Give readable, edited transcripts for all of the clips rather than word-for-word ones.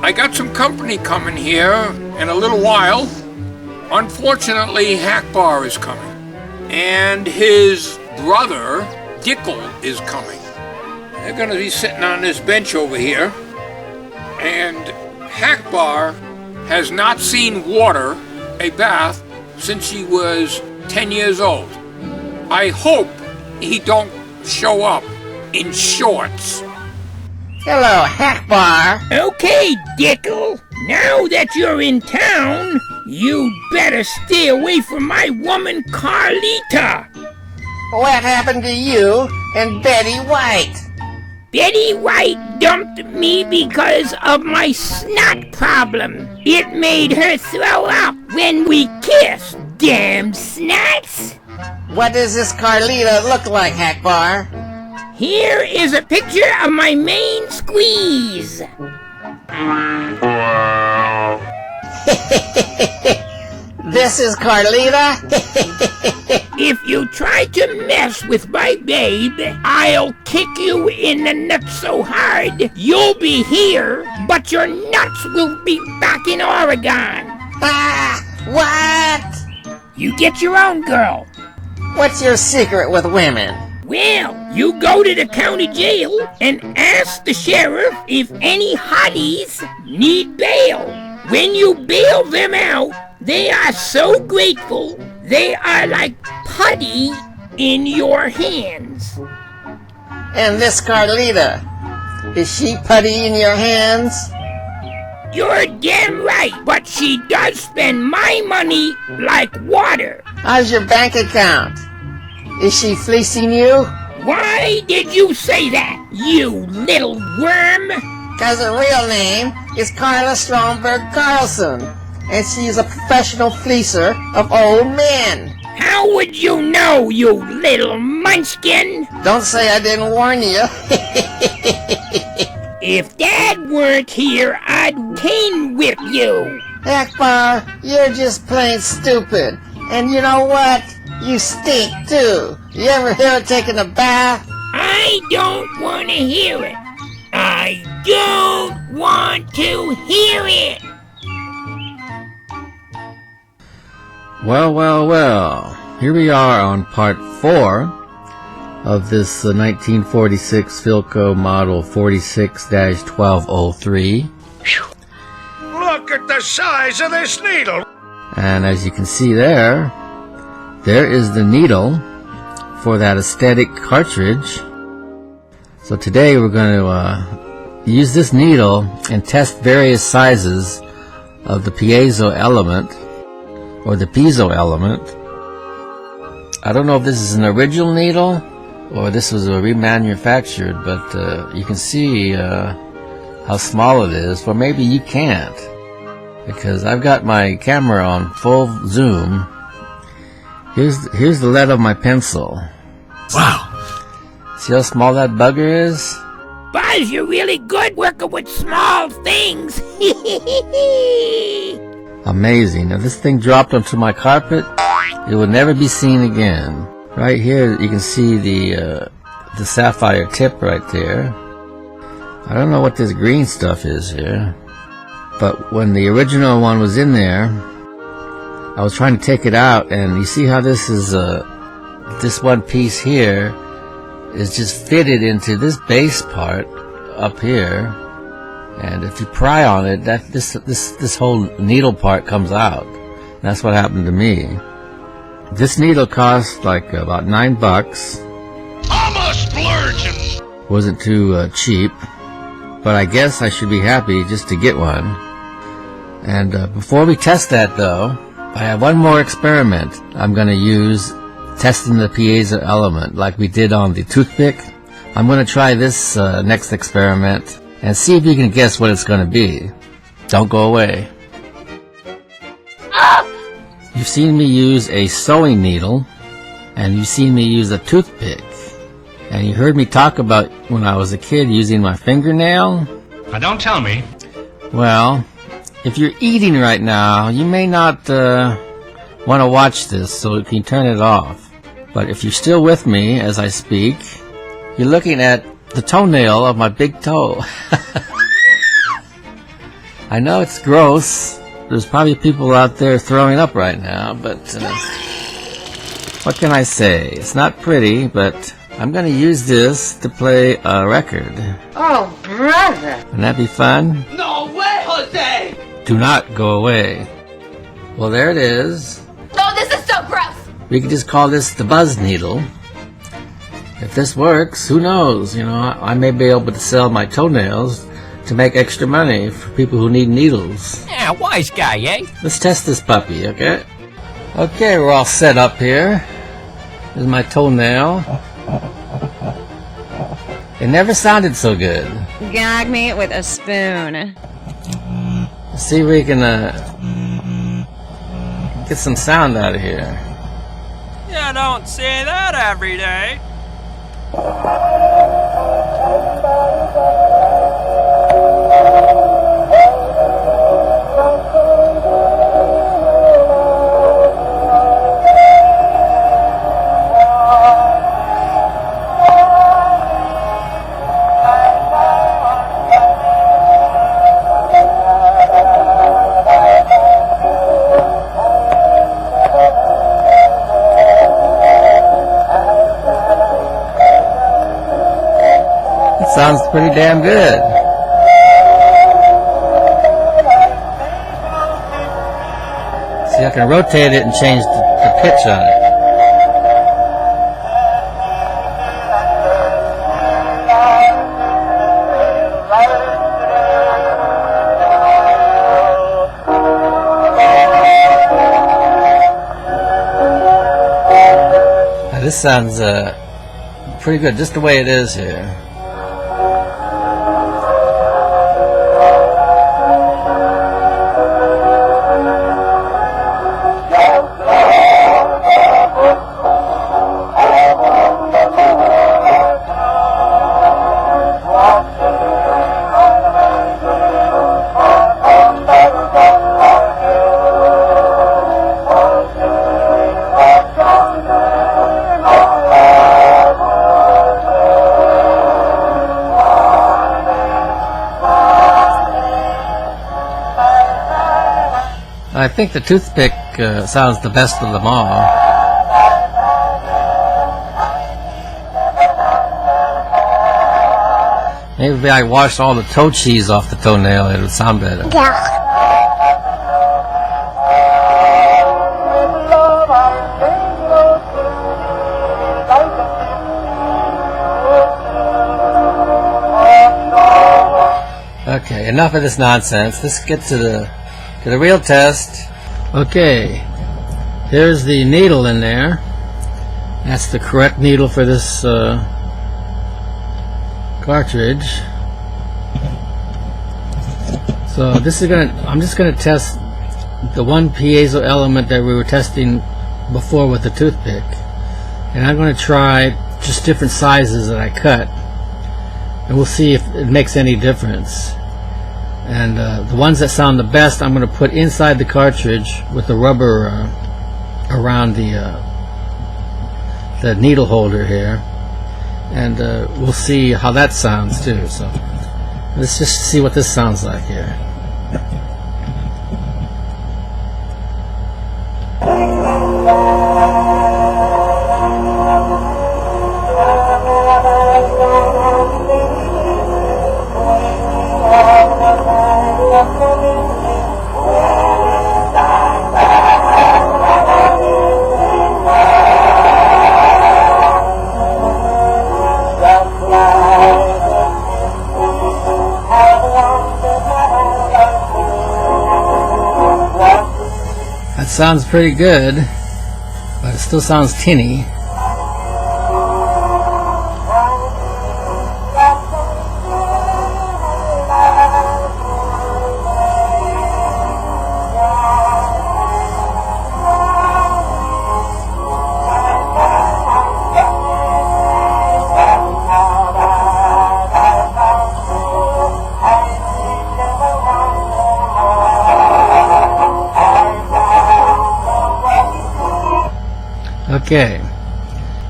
I got some company coming here in a little while. Unfortunately, Hackbar is coming. And his brother, Dickel, is coming. They're going to be sitting on this bench over here. And Hackbar has not seen water, a bath, since he was 10 years old. I hope he don't show up in shorts. Hello, Hackbar. Okay, Dickel. Now that you're in town, you'd better stay away from my woman, Carlita. What happened to you and Betty White? Betty White dumped me because of my snot problem. It made her throw up when we kissed. Damn snots! What does this Carlita look like, Hackbar? Here is a picture of my main squeeze. This is Carlita? If you try to mess with my babe, I'll kick you in the nuts so hard you'll be here, but your nuts will be back in Oregon. Ah, what? You get your own girl. What's your secret with women? Well, you go to the county jail and ask the sheriff if any hotties need bail. When you bail them out, they are so grateful, they are like putty in your hands. And this Carlita, is she putty in your hands? You're damn right, but she does spend my money like water. How's your bank account? Is she fleecing you? Why did you say that, you little worm? 'Cause her real name is Carla Stromberg Carlson, and she's a professional fleecer of old men. How would you know, you little munchkin? Don't say I didn't warn you. If Dad weren't here, I'd cane whip you. Hackbar, you're just plain stupid. And you know what? You stink too. You ever hear of taking a bath? I don't want to hear it. I don't want to hear it. Well. Here we are on part 4 of this 1946 Philco model 46-1203. Look at the size of this needle! And as you can see there is the needle for that aesthetic cartridge. So today we're going to use this needle and test various sizes of the piezo element, or the piezo element. I don't know if this is an original needle or this was a remanufactured, but you can see how small it is. Or maybe you can't, because I've got my camera on full zoom. Here's the lead of my pencil. Wow! See how small that bugger is? Buzz, you're really good working with small things. Amazing. If this thing dropped onto my carpet, it would never be seen again. Right here you can see the sapphire tip right there. I don't know what this green stuff is here, but when the original one was in there, I was trying to take it out, and you see how this is this one piece here is just fitted into this base part up here, and if you pry on it, this whole needle part comes out. And that's what happened to me. This needle cost like about $9. I'm a splurgin'! Wasn't too cheap, but I guess I should be happy just to get one. And before we test that though, I have one more experiment I'm going to use testing the piezo element like we did on the toothpick. I'm going to try this next experiment and see if you can guess what it's going to be. Don't go away. You've seen me use a sewing needle, and you've seen me use a toothpick, and you heard me talk about when I was a kid using my fingernail. Now don't tell me. Well, if you're eating right now, you may not want to watch this, so you can turn it off. But if you're still with me as I speak, you're looking at the toenail of my big toe. I know it's gross. There's probably people out there throwing up right now, but what can I say? It's not pretty, but I'm going to use this to play a record. Oh, brother! Wouldn't that be fun? No way, Jose! Do not go away. Well, there it is. Oh, this is so gross! We could just call this the buzz needle. If this works, who knows? You know, I may be able to sell my toenails to make extra money for people who need needles. Yeah, wise guy, eh? Let's test this puppy, okay? Okay, we're all set up here. Here's my toenail. It never sounded so good. Gag me with a spoon. Let's see if we can get some sound out of here. You don't see that every day. Sounds pretty damn good. See, I can rotate it and change the pitch on it. Now, this sounds pretty good, just the way it is here. I think the toothpick sounds the best of them all. Maybe if I washed all the toe cheese off the toenail, it would sound better. Okay, enough of this nonsense. Let's get to the real test. Okay, there's the needle in there. That's the correct needle for this cartridge. So this is I'm just gonna test the one piezo element that we were testing before with the toothpick, and I'm gonna try just different sizes that I cut, and we'll see if it makes any difference. And the ones that sound the best, I'm going to put inside the cartridge with the rubber around the needle holder here, and we'll see how that sounds too. So let's just see what this sounds like here. Sounds pretty good, but it still sounds tinny.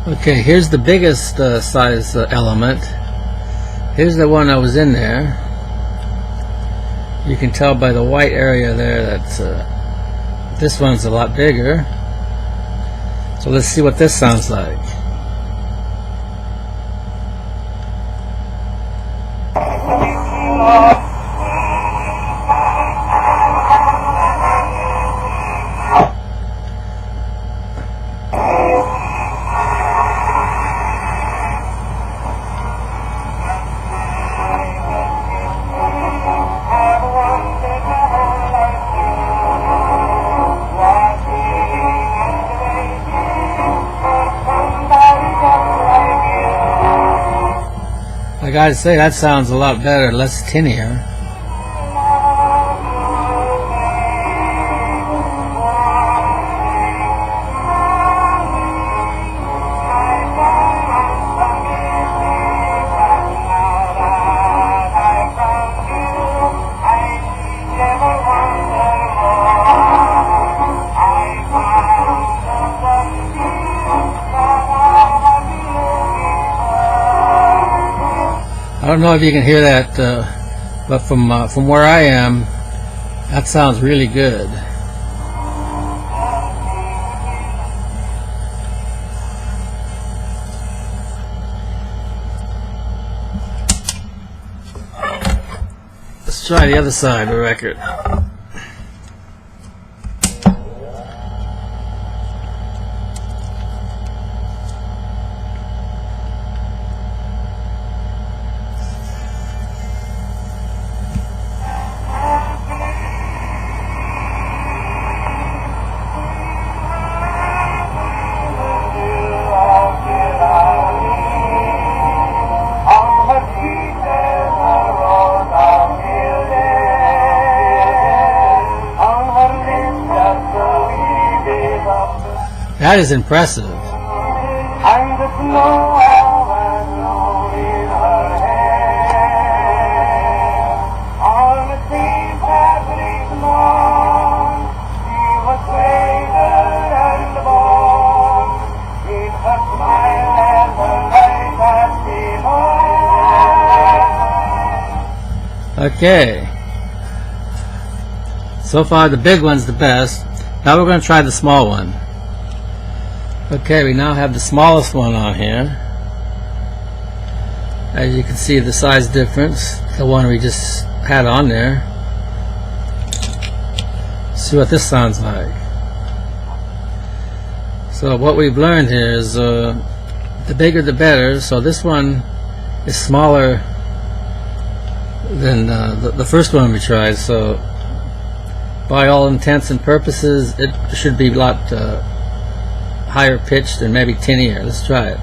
Okay, here's the biggest size element. Here's the one that was in there, You can tell by the white area there that this one's a lot bigger. So let's see what this sounds like. I gotta say, that sounds a lot better, less tinnier. I don't know if you can hear that, but from where I am, that sounds really good. Let's try the other side of the record. That is impressive. Okay. So far the big one's the best. Now we're going to try the small one. Okay, we now have the smallest one on here. As you can see, the size difference, the one we just had on there. See what this sounds like. So what we've learned here is the bigger the better. So this one is smaller than the first one we tried. So by all intents and purposes, it should be a lot higher pitched and maybe tinnier. Let's try it.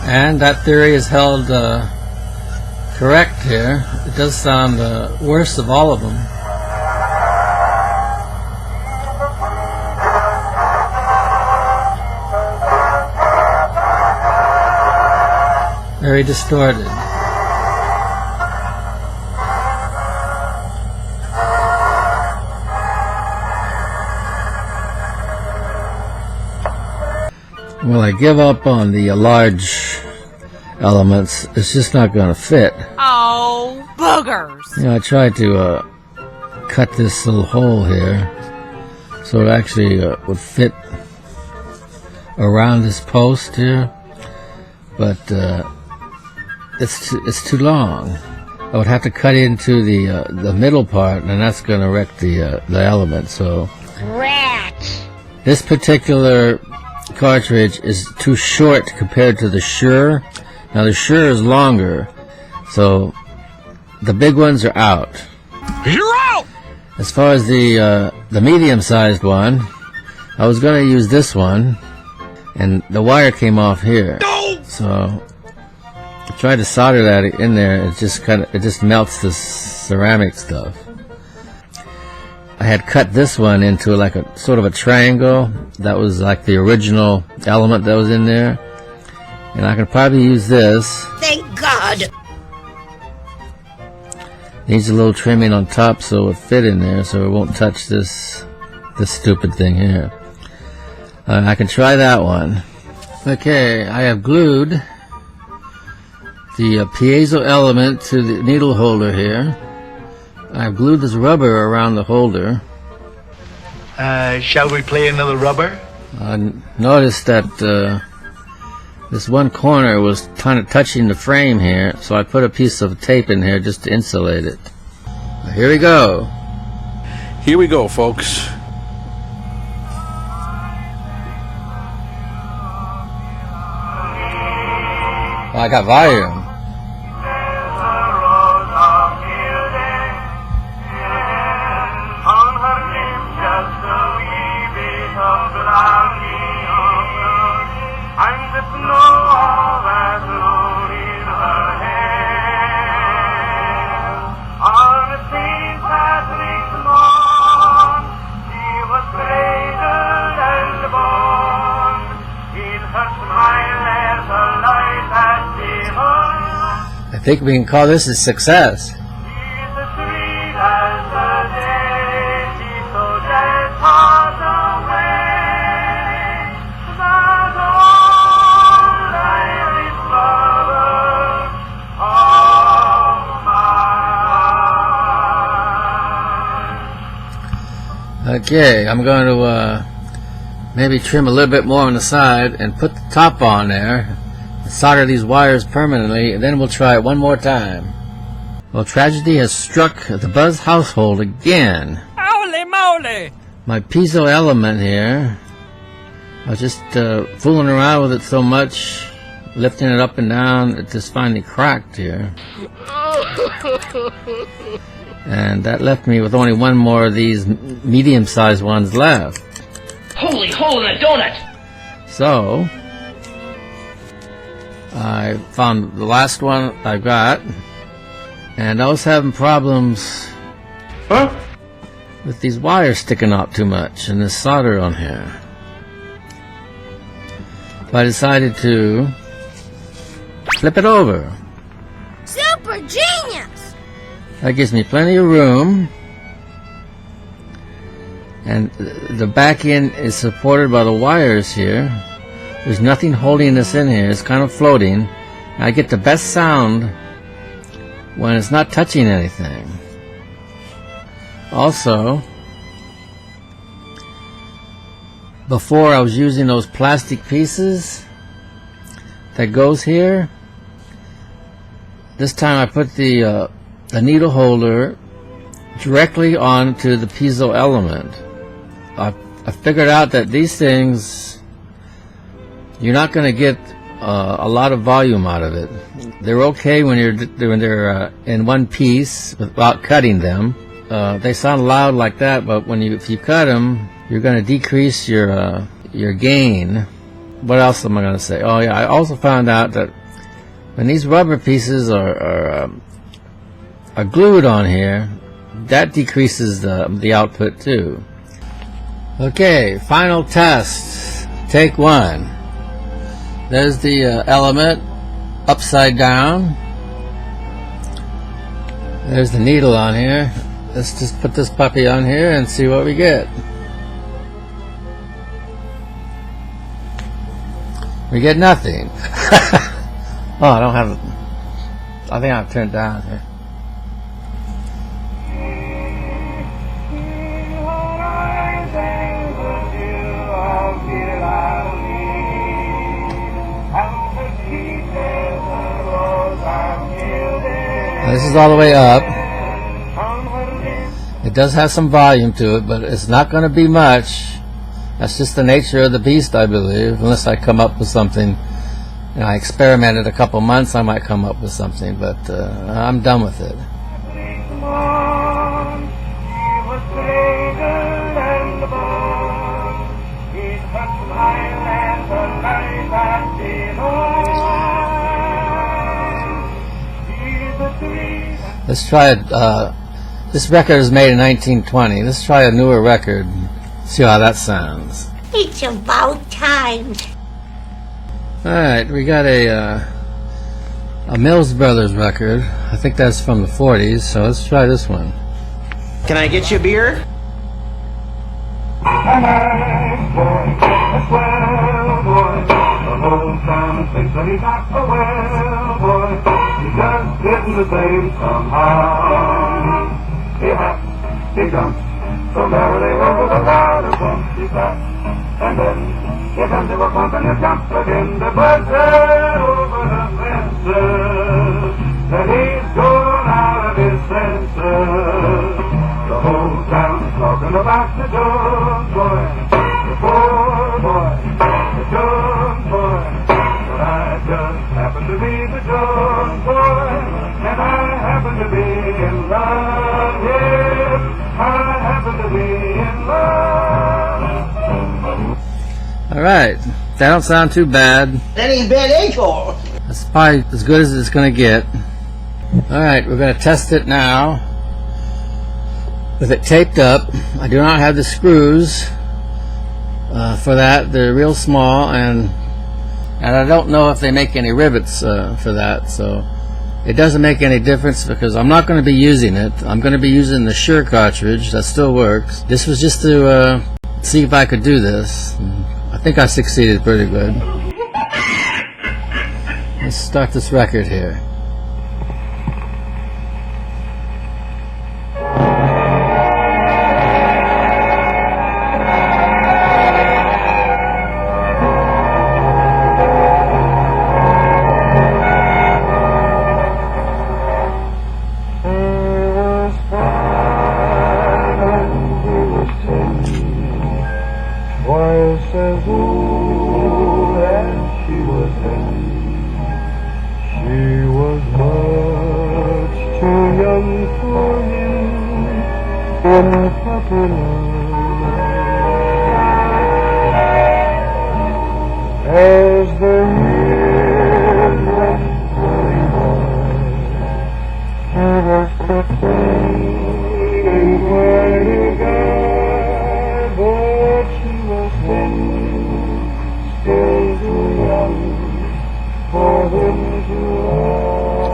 And that theory is held correct here. It does sound worst of all of them. Very distorted. Well, I give up on the large elements. It's just not going to fit. Oh, boogers! You know, I tried to cut this little hole here so it actually would fit around this post here, but it's too long. I would have to cut into the middle part, and that's going to wreck the element. So Rat! this particular cartridge is too short compared to the Shure. Now the Shure is longer, so the big ones are out. You're out! As far as the medium-sized one, I was going to use this one, and the wire came off here. No! So I tried to solder that in there. It just melts the ceramic stuff. I had cut this one into like a sort of a triangle. That was like the original element that was in there. And I can probably use this. Thank God. Needs a little trimming on top so it will fit in there, so it won't touch this stupid thing here. I can try that one. Okay, I have glued the piezo element to the needle holder here. I've glued this rubber around the holder. Shall we play another rubber? I noticed that this one corner was kind of touching the frame here, so I put a piece of tape in here just to insulate it. Here we go. Here we go, folks. I got volume. I think we can call this a success. Okay, I'm going to maybe trim a little bit more on the side and put the top on there. Solder these wires permanently, and then we'll try it one more time. Well, tragedy has struck the Buzz household again. Holy moly! My piezo element here, I was just fooling around with it so much, lifting it up and down, it just finally cracked here. And that left me with only one more of these medium-sized ones left. Holy hole in a donut! So I found the last one I got, and I was having problems with these wires sticking out too much and this solder on here. So I decided to flip it over. Super genius! That gives me plenty of room, and the back end is supported by the wires here. There's nothing holding this in here. It's kind of floating. I get the best sound when it's not touching anything. Also, before I was using those plastic pieces that goes here. This time I put the needle holder directly onto the piezo element. I figured out that these things, you're not going to get a lot of volume out of it. They're okay when they're in one piece without cutting them. They sound loud like that, but if you cut them, you're going to decrease your gain. What else am I going to say? Oh yeah, I also found out that when these rubber pieces are glued on here, that decreases the output too. Okay, final test. Take one. There's the element upside down. There's the needle on here. Let's just put this puppy on here and see what we get. We get nothing. Oh, I don't have. I think I've turned down here. This is all the way up. It does have some volume to it, but it's not going to be much. That's just the nature of the beast, I believe, unless I come up with something. You know, I experimented a couple months, I might come up with something, but I'm done with it. Let's try it. This record was made in 1920. Let's try a newer record. See how that sounds. It's about time. Alright, we got a Mills Brothers record. I think that's from the 40s, so let's try this one. Can I get you a beer? He comes, so merrily over the water bump he back. And then he comes to a bump and he jumps again. The bird said over the fences that he's gone out of his senses. The whole town's talking about the Jones boy, the poor boy, the Jones boy. But I just happen to be the Jones boy, and I happen to be in love, yes, I happen to be in love. Alright, that don't sound too bad. That ain't bad, ain't all? That's probably as good as it's gonna get. Alright, we're gonna test it now. With it taped up, I do not have the screws for that. They're real small, and I don't know if they make any rivets for that, so it doesn't make any difference because I'm not going to be using it. I'm going to be using the Shure cartridge. That still works. This was just to see if I could do this. I think I succeeded pretty good. Let's start this record here.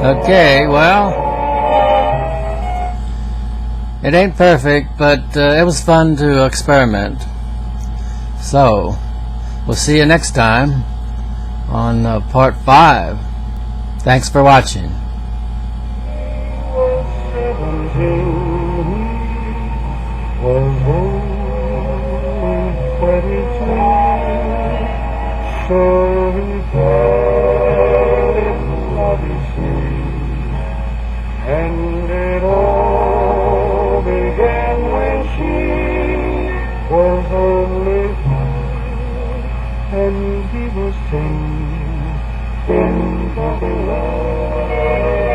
Okay, well, it ain't perfect, but it was fun to experiment. So, we'll see you next time on part 5. Thanks for watching. And it all began when she was only 5 and he was 10 in puppy love.